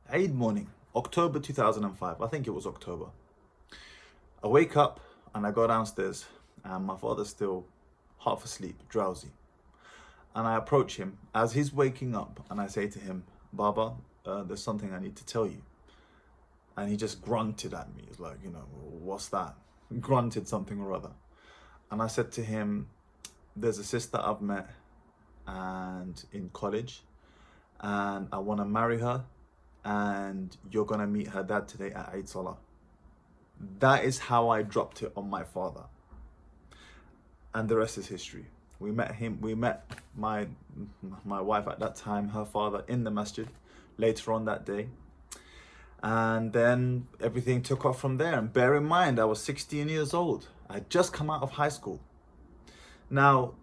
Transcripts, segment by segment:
Eid morning, October 2005. I think it was October. I wake up and I go downstairs and my father's still half asleep, drowsy. And I approach him as he's waking up and I say to him, Baba, there's something I need to tell you. And he just grunted at me. He's like, what's that? Grunted something or other. And I said to him, there's a sister I've met and in college and I want to marry her, and you're going to meet her dad today at Eid Salah. That is how I dropped it on my father. And the rest is history. We met my wife at that time, her father, in the masjid later on that day. And then everything took off from there. And bear in mind, I was 16 years old. I had just come out of high school. Now,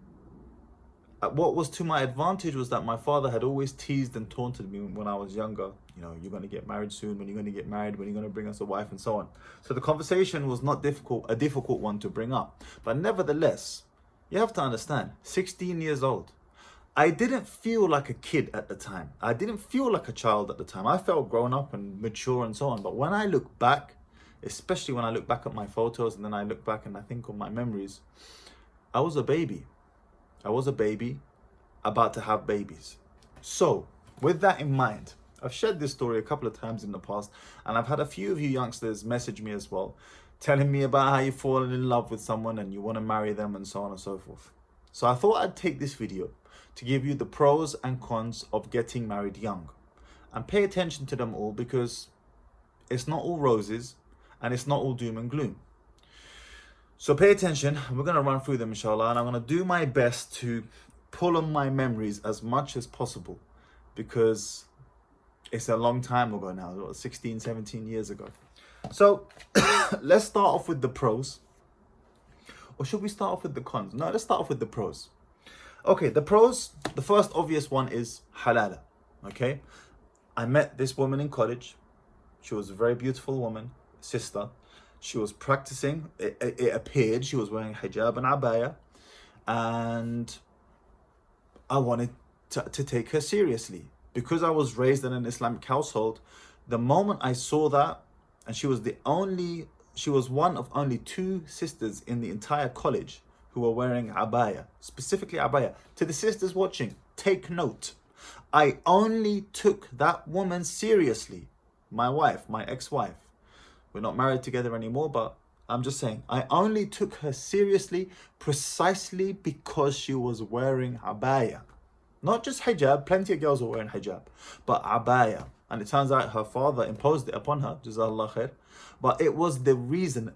what was to my advantage was that my father had always teased and taunted me when I was younger. You're going to get married soon, when you're going to get married, when you're going to bring us a wife, and so on. So the conversation was not a difficult one to bring up. But nevertheless, you have to understand, 16 years old. I didn't feel like a kid at the time. I didn't feel like a child at the time. I felt grown up and mature and so on. But when I look back, especially when I look back at my photos and then I look back and I think of my memories, I was a baby. I was a baby about to have babies. So with that in mind, I've shared this story a couple of times in the past, and I've had a few of you youngsters message me as well, telling me about how you've fallen in love with someone and you want to marry them and so on and so forth. So I thought I'd take this video to give you the pros and cons of getting married young, and pay attention to them all, because it's not all roses and it's not all doom and gloom. So pay attention. We're going to run through them, inshallah, and I'm going to do my best to pull on my memories as much as possible, because it's a long time ago now, 16, 17 years ago. So let's start off with the pros. Or should we start off with the cons? No, let's start off with the pros. Okay, the pros, the first obvious one is halala. Okay, I met this woman in college. She was a very beautiful woman, sister. She was practicing, it appeared she was wearing hijab and abaya, and I wanted to take her seriously. Because I was raised in an Islamic household, the moment I saw that, and she was one of only 2 sisters in the entire college who were wearing abaya, specifically abaya. To the sisters watching, take note. I only took that woman seriously. My wife, my ex-wife. We're not married together anymore, but I'm just saying, I only took her seriously precisely because she was wearing abaya. Not just hijab, plenty of girls were wearing hijab, but abaya. And it turns out her father imposed it upon her, Jazakallah khair. But it was the reason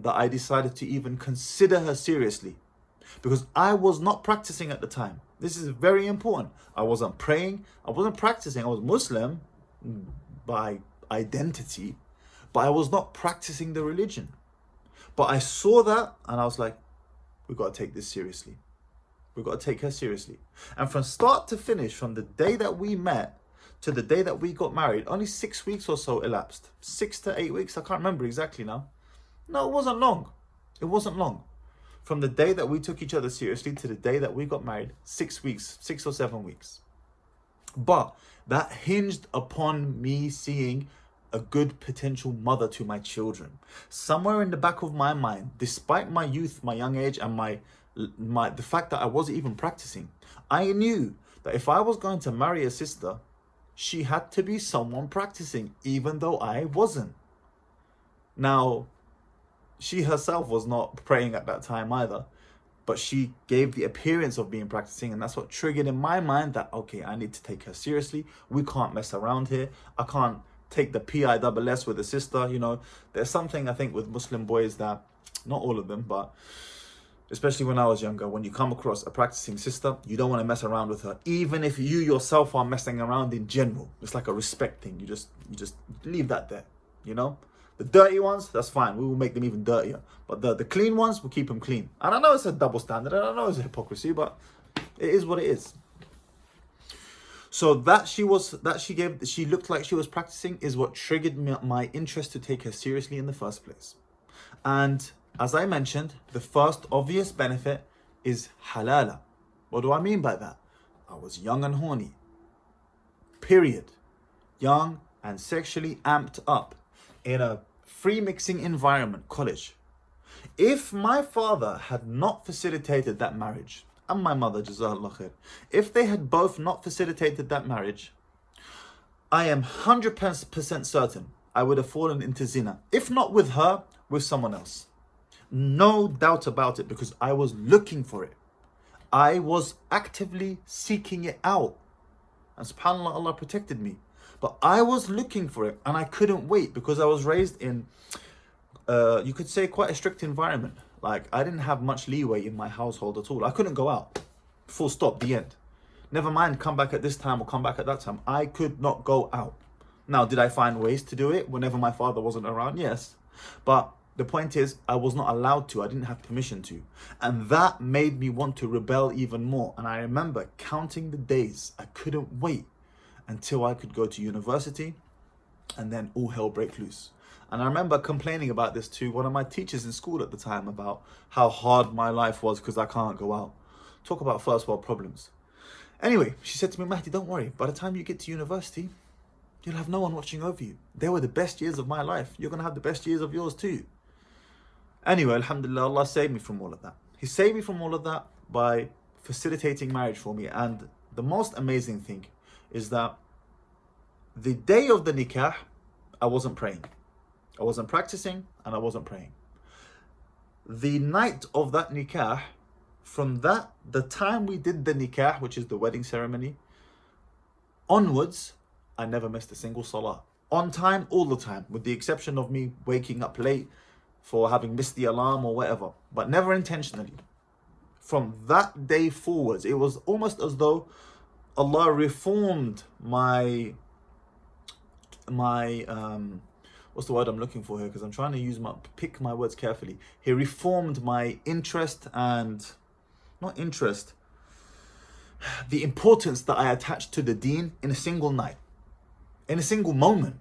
that I decided to even consider her seriously. Because I was not practicing at the time. This is very important. I wasn't praying, I wasn't practicing. I was Muslim by identity, but I was not practicing the religion. But I saw that and I was like, we've got to take this seriously. We've got to take her seriously. And from start to finish, from the day that we met to the day that we got married, only 6 weeks or so elapsed. 6 to 8 weeks, I can't remember exactly now. No, it wasn't long. It wasn't long. From the day that we took each other seriously to the day that we got married, 6 weeks, 6 or 7 weeks. But that hinged upon me seeing a good potential mother to my children. Somewhere in the back of my mind, despite my youth, my young age, and the fact that I wasn't even practicing, I knew that if I was going to marry a sister, she had to be someone practicing, even though I wasn't. Now, she herself was not praying at that time either, but she gave the appearance of being practicing, and that's what triggered in my mind that, okay, I need to take her seriously. We can't mess around here. I can't take the PISS with a sister. There's something, I think, with Muslim boys that, not all of them, but especially when I was younger, when you come across a practicing sister, you don't want to mess around with her, even if you yourself are messing around in general. It's like a respect thing. You just leave that there, The dirty ones, that's fine. We will make them even dirtier. But the clean ones, we'll keep them clean. And I know it's a double standard, and I know it's a hypocrisy, but it is what it is. So that she looked like she was practicing is what triggered my interest to take her seriously in the first place. And as I mentioned, the first obvious benefit is halala. What do I mean by that? I was young and horny. Period. young and sexually amped up in a free mixing environment, college. If my father had not facilitated that marriage, and my mother, Jazakallah khair, if they had both not facilitated that marriage, I am 100% certain I would have fallen into zina. If not with her, with someone else. No doubt about it, because I was looking for it. I was actively seeking it out. And subhanAllah, Allah protected me. But I was looking for it and I couldn't wait, because I was raised in, you could say, quite a strict environment. Like, I didn't have much leeway in my household at all. I couldn't go out. Full stop, the end. Never mind, come back at this time or come back at that time. I could not go out. Now, did I find ways to do it whenever my father wasn't around? Yes. But the point is, I was not allowed to. I didn't have permission to. And that made me want to rebel even more. And I remember counting the days. I couldn't wait until I could go to university and then all hell break loose. And I remember complaining about this to one of my teachers in school at the time, about how hard my life was because I can't go out. Talk about first world problems. Anyway, she said to me, Mahdi, don't worry. By the time you get to university, you'll have no one watching over you. They were the best years of my life. You're going to have the best years of yours too. Anyway, alhamdulillah, Allah saved me from all of that. He saved me from all of that by facilitating marriage for me. And the most amazing thing is that the day of the nikah, I wasn't praying. I wasn't practicing and I wasn't praying. The night of that nikah, from the time we did the nikah, which is the wedding ceremony, onwards, I never missed a single salah. On time, all the time, with the exception of me waking up late for having missed the alarm or whatever, but never intentionally. From that day forwards, it was almost as though Allah reformed my what's the word I'm looking for here? Because I'm trying to pick my words carefully. He reformed my interest and, not interest, the importance that I attached to the deen in a single night, in a single moment.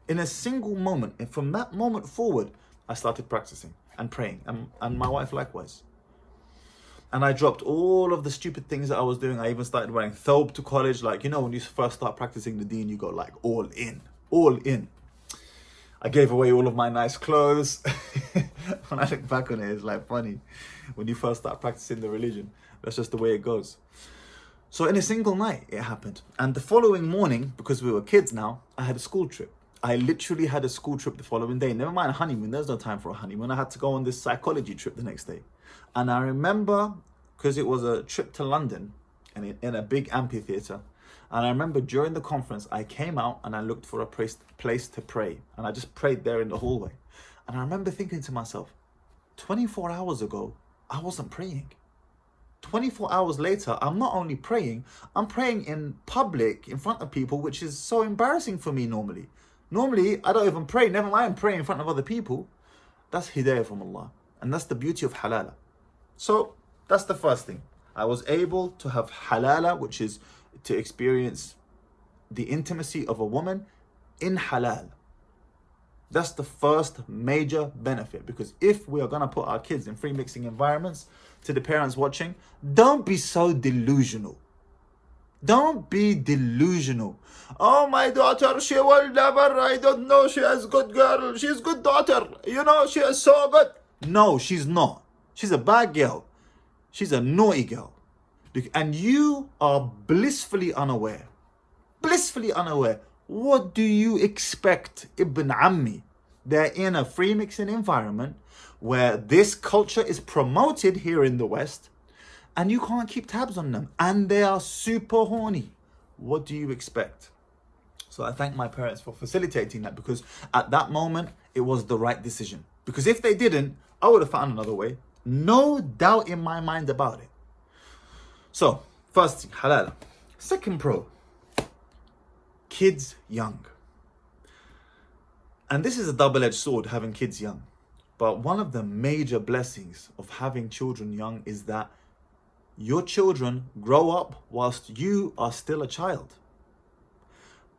And from that moment forward, I started practicing and praying, and my wife likewise. And I dropped all of the stupid things that I was doing. I even started wearing thobe to college. Like, you know, when you first start practicing the deen, you go like all in. I gave away all of my nice clothes. When I look back on it, it's like funny. When you first start practicing the religion, that's just the way it goes. So in a single night, it happened. And the following morning, because we were kids now, I had a school trip. I literally had a school trip the following day. Never mind a honeymoon. There's no time for a honeymoon. I had to go on this psychology trip the next day. And I remember, because it was a trip to London and in a big amphitheater. And I remember during the conference, I came out and I looked for a place to pray. And I just prayed there in the hallway. And I remember thinking to myself, 24 hours ago, I wasn't praying. 24 hours later, I'm not only praying, I'm praying in public, in front of people, which is so embarrassing for me normally. Normally, I don't even pray, never mind praying in front of other people. That's hidayah from Allah. And that's the beauty of halala. So, that's the first thing. I was able to have halala, which is to experience the intimacy of a woman in halal. That's the first major benefit, because if we are going to put our kids in free mixing environments, to the parents watching, don't be so delusional. Don't be delusional. Oh, my daughter, she will never, I don't know, she is good girl, she's good daughter, you know, she is so good. No, she's not. She's a bad girl. She's a naughty girl. And you are blissfully unaware. Blissfully unaware. What do you expect, Ibn Ammi? They're in a free mixing environment where this culture is promoted here in the West, and you can't keep tabs on them. And they are super horny. What do you expect? So I thank my parents for facilitating that, because at that moment, it was the right decision. Because if they didn't, I would have found another way. No doubt in my mind about it. So, first thing, halal. Second pro, kids young. And this is a double-edged sword, having kids young. But one of the major blessings of having children young is that your children grow up whilst you are still a child.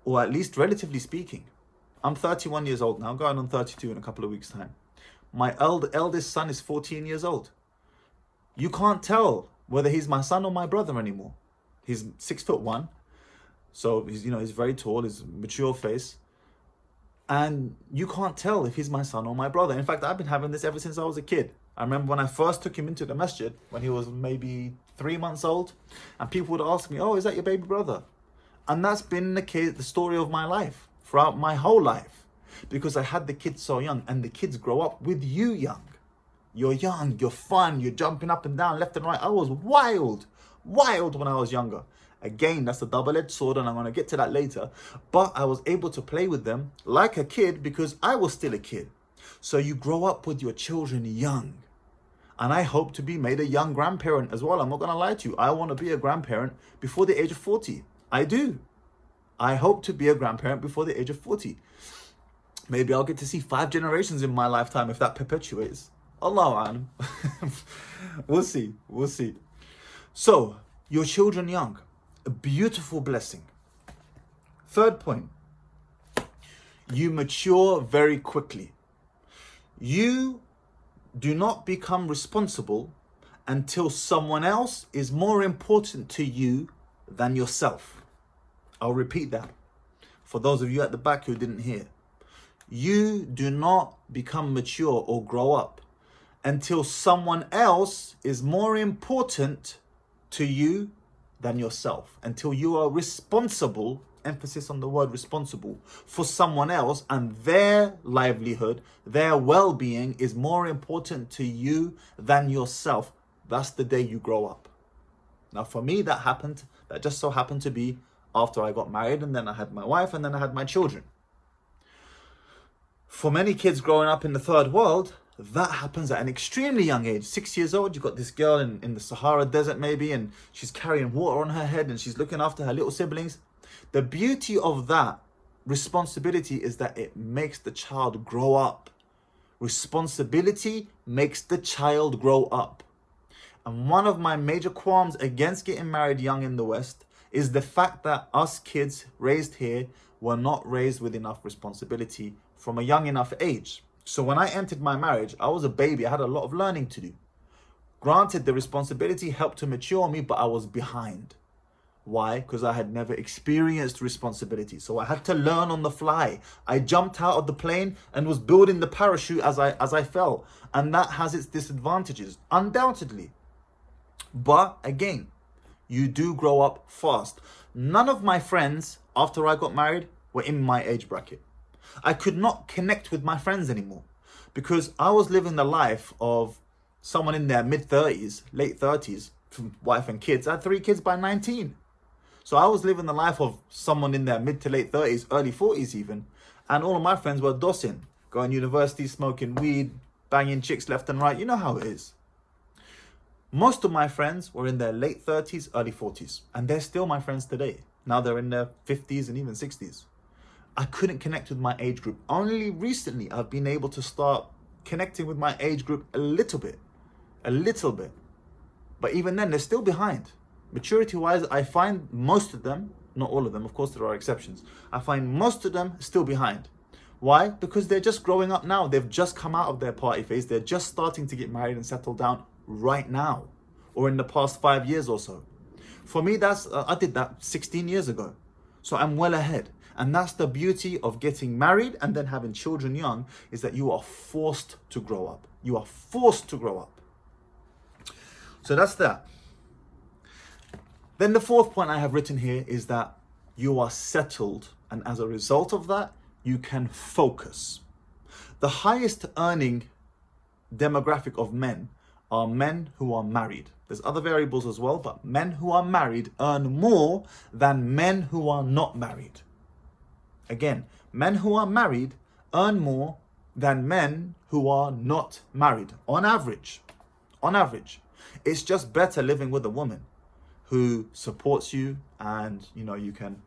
Or at least relatively speaking. I'm 31 years old now, going on 32 in a couple of weeks' time. My eldest son is 14 years old. You can't tell whether he's my son or my brother anymore. He's 6'1". So he's very tall, he's a mature face. And you can't tell if he's my son or my brother. In fact, I've been having this ever since I was a kid. I remember when I first took him into the masjid, when he was maybe 3 months old, and people would ask me, oh, is that your baby brother? And that's been the story of my life, throughout my whole life. Because I had the kids so young, and the kids grow up with you young. You're young, you're fun, you're jumping up and down, left and right. I was wild when I was younger. Again, that's a double-edged sword, and I'm going to get to that later. But I was able to play with them like a kid because I was still a kid. So you grow up with your children young. And I hope to be made a young grandparent as well. I'm not going to lie to you. I want to be a grandparent before the age of 40. I do. I hope to be a grandparent before the age of 40. Maybe I'll get to see 5 generations in my lifetime if that perpetuates. Allahu A'lam. We'll see. So, your children young. A beautiful blessing. Third point. You mature very quickly. You do not become responsible until someone else is more important to you than yourself. I'll repeat that for those of you at the back who didn't hear. You do not become mature or grow up until someone else is more important to you than yourself, until you are responsible, emphasis on the word responsible, for someone else, and their livelihood, their well-being is more important to you than yourself. That's the day you grow up. Now for me, that just so happened to be after I got married, and then I had my wife, and then I had my children. For many kids growing up in the third world, that happens at an extremely young age. 6 years old, you've got this girl in the Sahara Desert maybe, and she's carrying water on her head and she's looking after her little siblings. The beauty of that responsibility is that it makes the child grow up. Responsibility makes the child grow up. And one of my major qualms against getting married young in the West is the fact that us kids raised here were not raised with enough responsibility from a young enough age. So when I entered my marriage, I was a baby. I had a lot of learning to do. Granted, the responsibility helped to mature me, but I was behind. Why? Because I had never experienced responsibility. So I had to learn on the fly. I jumped out of the plane and was building the parachute as I fell. And that has its disadvantages, undoubtedly. But again, you do grow up fast. None of my friends, after I got married, were in my age bracket. I could not connect with my friends anymore because I was living the life of someone in their mid-30s, late 30s, wife and kids. I had 3 kids by 19. So I was living the life of someone in their mid to late 30s, early 40s even. And all of my friends were dossing, going to university, smoking weed, banging chicks left and right. You know how it is. Most of my friends were in their late 30s, early 40s. And they're still my friends today. Now they're in their 50s and even 60s. I couldn't connect with my age group. Only recently I've been able to start connecting with my age group a little bit. But even then, they're still behind. Maturity-wise, I find most of them, not all of them, of course there are exceptions, I find most of them still behind. Why? Because they're just growing up now. They've just come out of their party phase. They're just starting to get married and settle down right now, or in the past 5 years or so. For me, I did that 16 years ago. So I'm well ahead. And that's the beauty of getting married and then having children young, is that you are forced to grow up. You are forced to grow up. So that's that. Then the fourth point I have written here is that you are settled. And as a result of that, you can focus. The highest earning demographic of men are men who are married. There's other variables as well, but men who are married earn more than men who are not married. Again, men who are married earn more than men who are not married, on average. On average. It's just better living with a woman who supports you and, you can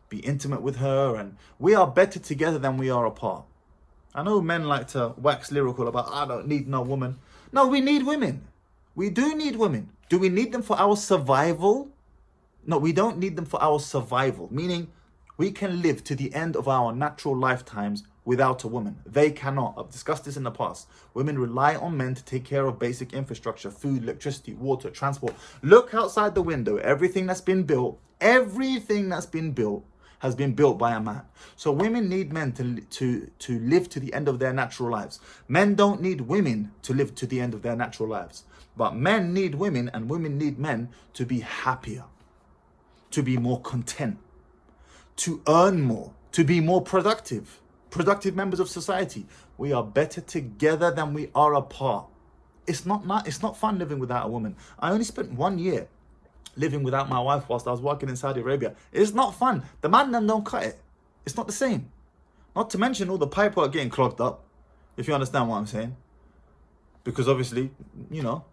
be intimate with her, and we are better together than we are apart. I know men like to wax lyrical about, I don't need no woman. No, we need women. We do need women. Do we need them for our survival? No, we don't need them for our survival, meaning we can live to the end of our natural lifetimes without a woman. They cannot. I've discussed this in the past. Women rely on men to take care of basic infrastructure, food, electricity, water, transport. Look outside the window. Everything that's been built has been built by a man. So women need men to live to the end of their natural lives. Men don't need women to live to the end of their natural lives. But men need women and women need men to be happier, to be more content, to earn more, to be more productive members of society. We are better together than we are apart. It's not fun living without a woman. I only spent 1 year living without my wife whilst I was working in Saudi Arabia. It's not fun. The man them don't cut it. It's not the same. Not to mention all the pipework getting clogged up, if you understand what I'm saying. Because obviously, you know,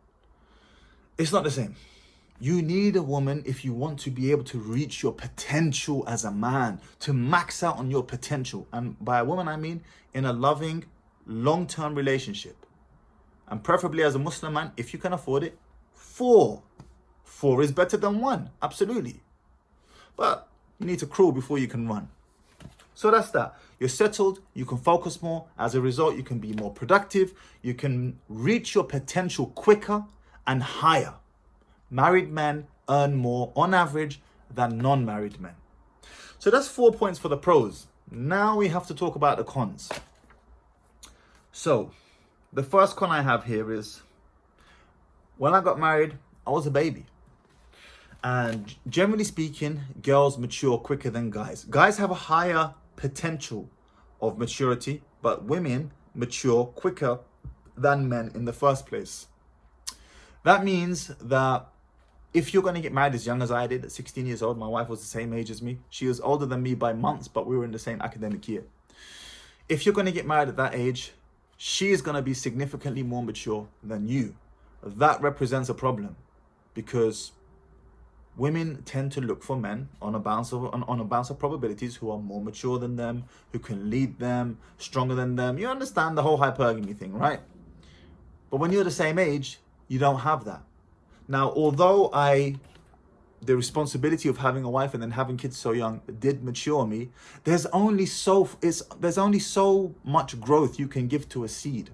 it's not the same. You need a woman if you want to be able to reach your potential as a man, to max out on your potential. And by a woman, I mean in a loving, long-term relationship. And preferably as a Muslim man, if you can afford it, 4. 4 is better than 1, absolutely. But you need to crawl before you can run. So that's that. You're settled, you can focus more. As a result, you can be more productive. You can reach your potential quicker and higher. Married men earn more on average than non-married men. So that's 4 points for the pros. Now we have to talk about the cons. So the first con I have here is when I got married, I was a baby. And generally speaking, girls mature quicker than guys. Guys have a higher potential of maturity, but women mature quicker than men in the first place. That means that if you're going to get married as young as I did, at 16 years old, my wife was the same age as me. She was older than me by months, but we were in the same academic year. If you're going to get married at that age, she is going to be significantly more mature than you. That represents a problem because women tend to look for men on a bounce of probabilities who are more mature than them, who can lead them, stronger than them. You understand the whole hypergamy thing, right? But when you're the same age, you don't have that. Now, although the responsibility of having a wife and then having kids so young did mature me, there's only so much growth you can give to a seed.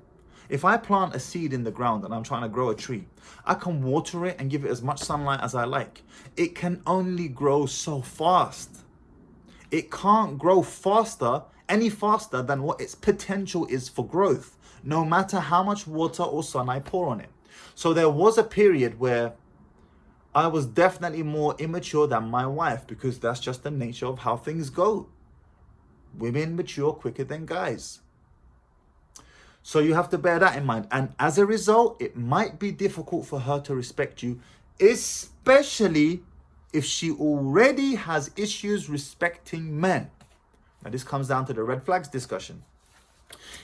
If I plant a seed in the ground and I'm trying to grow a tree, I can water it and give it as much sunlight as I like. It can only grow so fast. It can't grow any faster than what its potential is for growth, no matter how much water or sun I pour on it. So there was a period where I was definitely more immature than my wife because that's just the nature of how things go. Women mature quicker than guys. So you have to bear that in mind. And as a result, it might be difficult for her to respect you, especially if she already has issues respecting men. Now this comes down to the red flags discussion.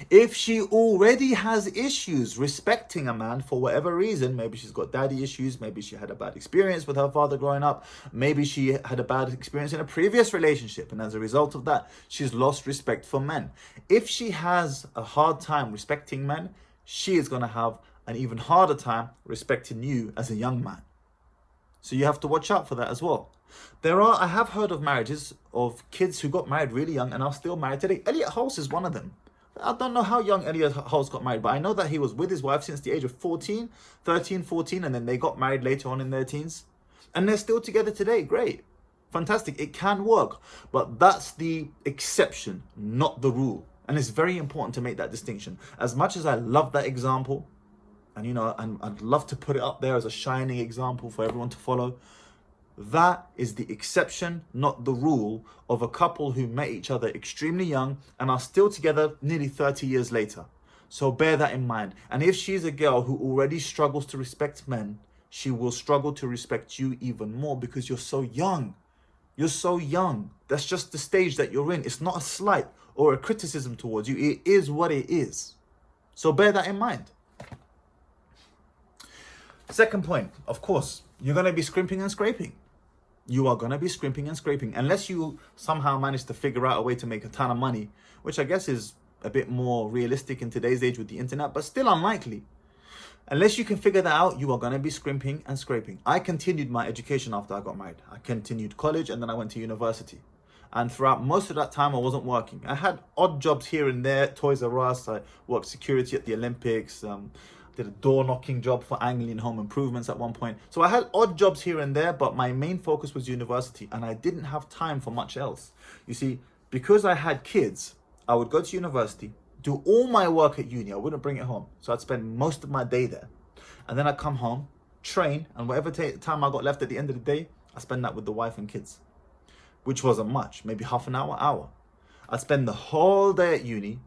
If she already has issues respecting a man for whatever reason, maybe she's got daddy issues, maybe she had a bad experience with her father growing up, maybe she had a bad experience in a previous relationship, and as a result of that, she's lost respect for men. If she has a hard time respecting men, she is going to have an even harder time respecting you as a young man. So you have to watch out for that as well. I have heard of marriages of kids who got married really young and are still married today. Elliot Hulse is one of them. I don't know how young Elliot Hulse got married, but I know that he was with his wife since the age of 13, 14, and then they got married later on in their teens. And they're still together today. Great. Fantastic. It can work. But that's the exception, not the rule. And it's very important to make that distinction. As much as I love that example, and I'd love to put it up there as a shining example for everyone to follow, that is the exception, not the rule, of a couple who met each other extremely young and are still together nearly 30 years later. So bear that in mind. And if she's a girl who already struggles to respect men, she will struggle to respect you even more because you're so young. You're so young. That's just the stage that you're in. It's not a slight or a criticism towards you. It is what it is. So bear that in mind. Second point, of course, you're going to be scrimping and scraping. You are going to be scrimping and scraping unless you somehow manage to figure out a way to make a ton of money, which I guess is a bit more realistic in today's age with the internet, but still unlikely. Unless you can figure that out, you are going to be scrimping and scraping. I continued my education after I got married. I continued college and then I went to university. And throughout most of that time, I wasn't working. I had odd jobs here and there, Toys R Us. I worked security at the Olympics. Did a door knocking job for Anglian Home Improvements at one point. So I had odd jobs here and there, but my main focus was university, and I didn't have time for much else. You see, because I had kids, I would go to university, do all my work at uni. I wouldn't bring it home. So I'd spend most of my day there. And then I'd come home, train, and whatever time I got left at the end of the day, I spend that with the wife and kids, which wasn't much, maybe half an hour. I'd spend the whole day at uni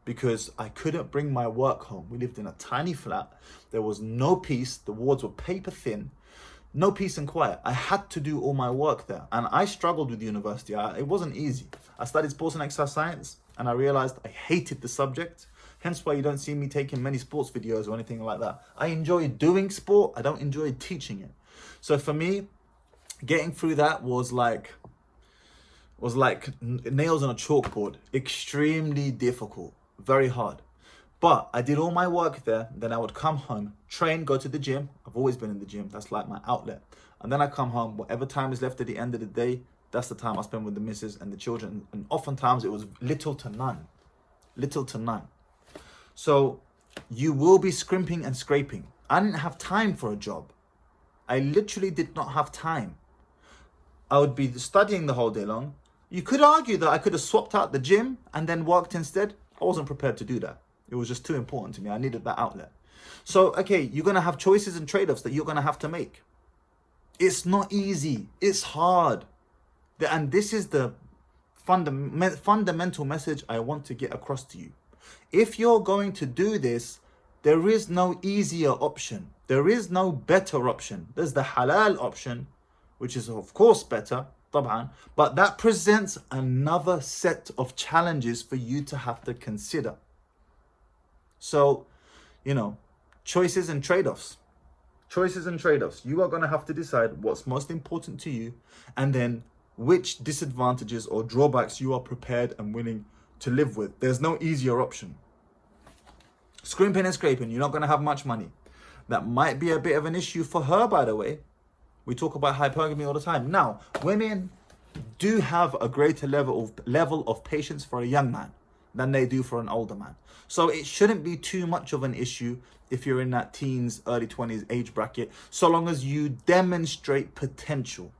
because I couldn't bring my work home. We lived in a tiny flat. There was no peace. The wards were paper thin. No peace and quiet. I had to do all my work there. And I struggled with university. It wasn't easy. I studied sports and exercise science, and I realized I hated the subject. Hence why you don't see me taking many sports videos or anything like that. I enjoy doing sport. I don't enjoy teaching it. So for me, getting through that was like nails on a chalkboard. Extremely difficult. Very hard. But I did all my work there. Then I would come home, train, go to the gym. I've always been in the gym. That's like my outlet. And then I come home. Whatever time is left at the end of the day, that's the time I spend with the missus and the children. And oftentimes it was little to none. Little to none. So you will be scrimping and scraping. I didn't have time for a job. I literally did not have time. I would be studying the whole day long. You could argue that I could have swapped out the gym and then worked instead. I wasn't prepared to do that. It was just too important to me. I needed that outlet. So, okay, you're going to have choices and trade-offs that you're going to have to make. It's not easy. It's hard. And this is the fundamental message I want to get across to you. If you're going to do this, there is no easier option. There is no better option. There's the halal option, which is of course better, طبعا, but that presents another set of challenges for you to have to consider. So, choices and trade-offs. Choices and trade-offs. You are going to have to decide what's most important to you, and then which disadvantages or drawbacks you are prepared and willing to live with. There's no easier option. Scrimping and scraping, you're not going to have much money. That might be a bit of an issue for her, by the way. We talk about hypergamy all the time. Now, women do have a greater level of patience for a young man than they do for an older man. So it shouldn't be too much of an issue if you're in that teens, early 20s age bracket, so long as you demonstrate potential.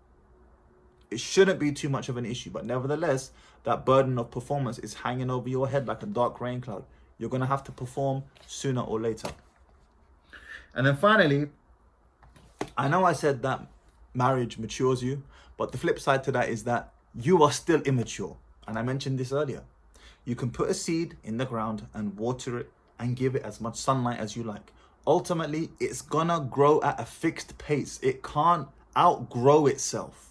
It shouldn't be too much of an issue, but nevertheless, that burden of performance is hanging over your head like a dark rain cloud. You're going to have to perform sooner or later. And then finally, I know I said that marriage matures you, but the flip side to that is that you are still immature. And I mentioned this earlier. You can put a seed in the ground and water it and give it as much sunlight as you like. Ultimately, it's gonna grow at a fixed pace. It can't outgrow itself.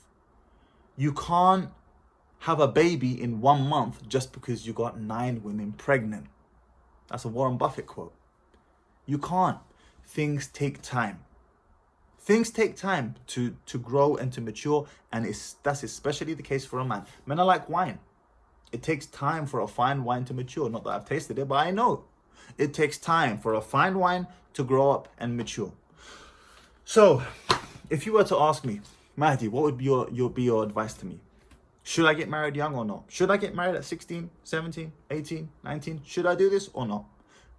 You can't have a baby in 1 month just because you got 9 women pregnant. That's a Warren Buffett quote. You can't. Things take time. Things take time to grow and to mature, and that's especially the case for a man. Men are like wine. It takes time for a fine wine to mature. Not that I've tasted it, but I know. It takes time for a fine wine to grow up and mature. So, if you were to ask me, Mahdi, what would be your advice to me? Should I get married young or not? Should I get married at 16, 17, 18, 19? Should I do this or not?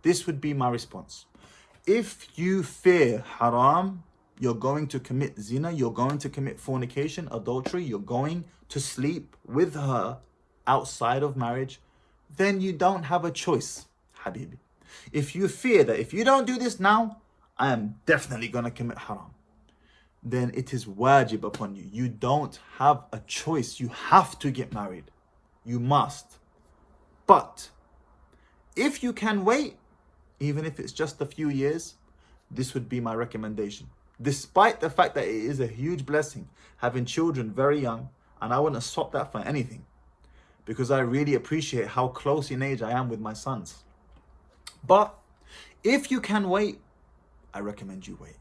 This would be my response. If you fear haram, you're going to commit zina, you're going to commit fornication, adultery, you're going to sleep with her outside of marriage, then you don't have a choice, Habibi. If you fear that if you don't do this now, I am definitely going to commit haram, then it is wajib upon you. You don't have a choice. You have to get married. You must. But if you can wait, even if it's just a few years, this would be my recommendation. Despite the fact that it is a huge blessing having children very young, and I wouldn't swap that for anything, because I really appreciate how close in age I am with my sons. But if you can wait, I recommend you wait.